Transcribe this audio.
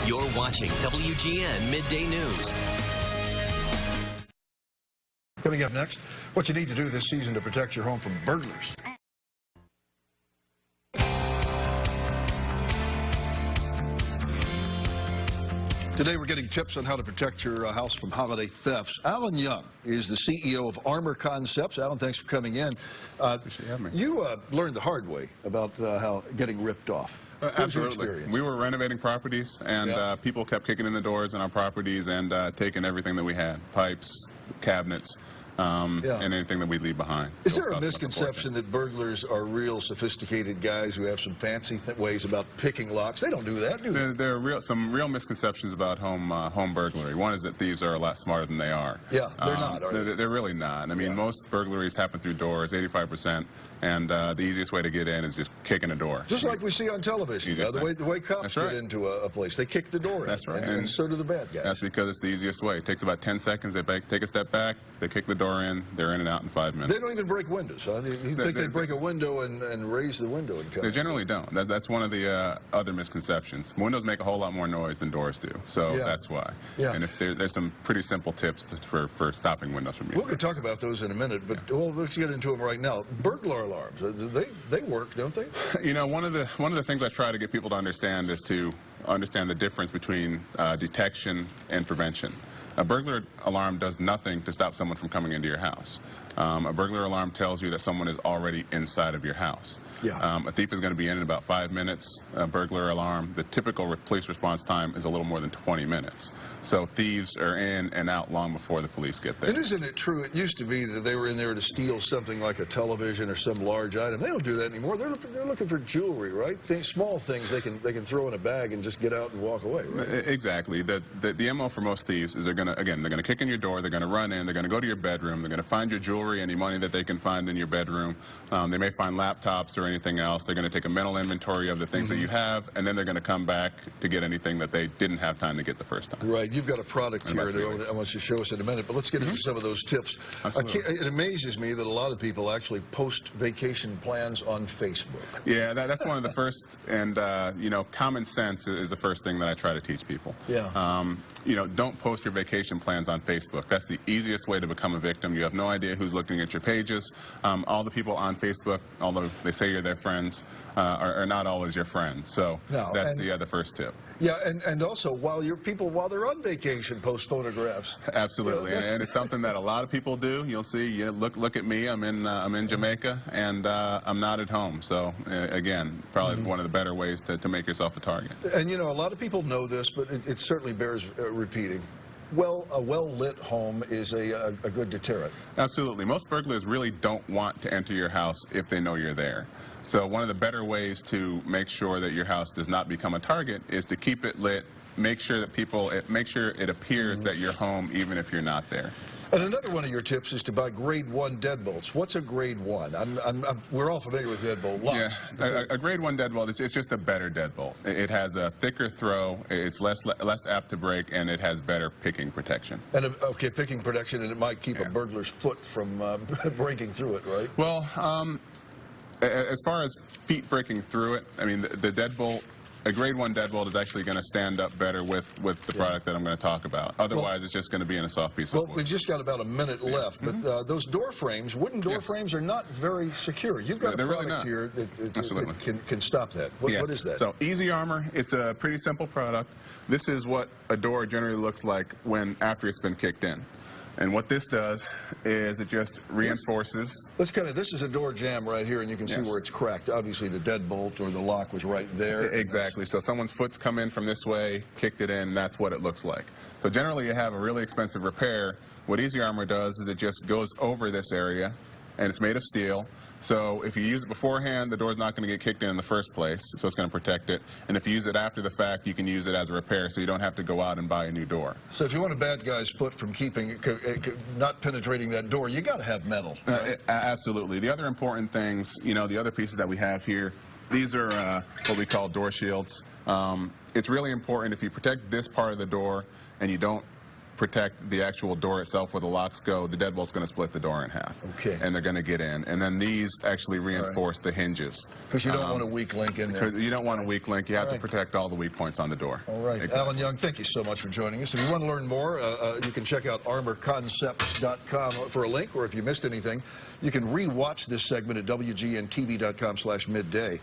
You're watching WGN Midday News. Coming up next, what you need to do this season to protect your home from burglars. Today we're getting tips on how to protect your house from holiday thefts. Alan Young is the CEO of Armor Concepts. Alan, thanks for coming in. You learned the hard way about how getting ripped off. Absolutely. We were renovating properties, and people kept kicking in the doors in our properties and taking everything that we had, pipes, cabinets, and anything that we leave behind. Is there a misconception that burglars are real sophisticated guys who have some fancy ways about picking locks? They don't do that, do they? There are some real misconceptions about home burglary. One is that thieves are a lot smarter than they are. Yeah, they're not, are they? They're really not. I mean, most burglaries happen through doors, 85%, and the easiest way to get in is just kicking a door. Just like we see on television, the way cops get into a place, they kick the door in. That's right. And so do the bad guys. That's because it's the easiest way. It takes about 10 seconds. They take a step back, they kick the door in, they're in and out in 5 minutes. They don't even break windows, huh? You think they'd break a window and raise the window and come? They generally don't. That's one of the other misconceptions. Windows make a whole lot more noise than doors do, so that's why. Yeah. And if there's some pretty simple tips for stopping windows from being We're going to talk about those in a minute, but well, let's get into them right now. Burglar alarms, they work, don't they? You know, one of the things I try to get people to understand is to understand the difference between detection and prevention. A burglar alarm does nothing to stop someone from coming into your house. A burglar alarm tells you that someone is already inside of your house. Yeah. A thief is going to be in about 5 minutes. A burglar alarm, the typical police response time is a little more than 20 minutes. So thieves are in and out long before the police get there. And isn't it true? It used to be that they were in there to steal something like a television or some large item. They don't do that anymore. They're looking for jewelry, right? Small things they can throw in a bag and just get out and walk away, right? Exactly. The MO for most thieves is they're going to kick in your door, they're going to run in, they're going to go to your bedroom, they're going to find your jewelry, any money that they can find in your bedroom. They may find laptops or anything else. They're going to take a mental inventory of the things that you have, and then they're going to come back to get anything that they didn't have time to get the first time. Right. You've got a product here that I want you to show us in a minute, but let's get into some of those tips. It amazes me that a lot of people actually post vacation plans on Facebook. Yeah, that's one of the first, and you know, common sense is the first thing that I try to teach people. Yeah. You know, don't post your vacation plans on Facebook. That's the easiest way to become a victim. You have no idea who's looking at your pages. All the people on Facebook, although they say you're their friends, are not always your friends. So that's the first tip. Yeah, and also while they're on vacation, post photographs. Absolutely, you know, and it's something that a lot of people do. You'll see, look at me. I'm in Jamaica, and I'm not at home. So again, probably one of the better ways to make yourself a target. And you know, a lot of people know this, but it certainly bears repeating. Well, a well-lit home is a good deterrent. Absolutely. Most burglars really don't want to enter your house if they know you're there. So one of the better ways to make sure that your house does not become a target is to keep it lit, make sure it appears that you're home even if you're not there. And another one of your tips is to buy grade 1 deadbolts. What's a grade 1? We're all familiar with deadbolt locks. Yeah, a grade 1 deadbolt is just a better deadbolt. It has a thicker throw, it's less apt to break, and it has better picking protection. And okay, picking protection, and it might keep a burglar's foot from breaking through it, right? Well, as far as feet breaking through it, I mean, the deadbolt. A grade 1 deadbolt is actually going to stand up better with the product that I'm going to talk about. Otherwise, it's just going to be in a soft piece of wood. Well, we've just got about a minute left, but those door frames, wooden door frames, are not very secure. You've got a product here that can stop that. What is that? So, Easy Armor, it's a pretty simple product. This is what a door generally looks like after it's been kicked in. And what this does is it just reinforces. This is a door jamb right here, and you can see where it's cracked. Obviously, the deadbolt or the lock was right there. Exactly. So someone's foot's come in from this way, kicked it in, and that's what it looks like. So generally, you have a really expensive repair. What Easy Armor does is it just goes over this area, and it's made of steel. So if you use it beforehand, the door's not going to get kicked in the first place, so it's going to protect it. And if you use it after the fact, you can use it as a repair, so you don't have to go out and buy a new door. So if you want a bad guy's foot from not penetrating that door, you got to have metal. Right? Absolutely. The other important things, you know, the other pieces that we have here, these are what we call door shields. It's really important if you protect this part of the door and you don't protect the actual door itself where the locks go. The deadbolt's going to split the door in half. Okay. And they're going to get in. And then these actually reinforce the hinges. Because you don't want a weak link in there. You don't want a weak link. You have to protect all the weak points on the door. All right. Exactly. Alan Young, thank you so much for joining us. If you want to learn more, you can check out armorconcepts.com for a link, or if you missed anything, you can re-watch this segment at WGNTV.com/midday.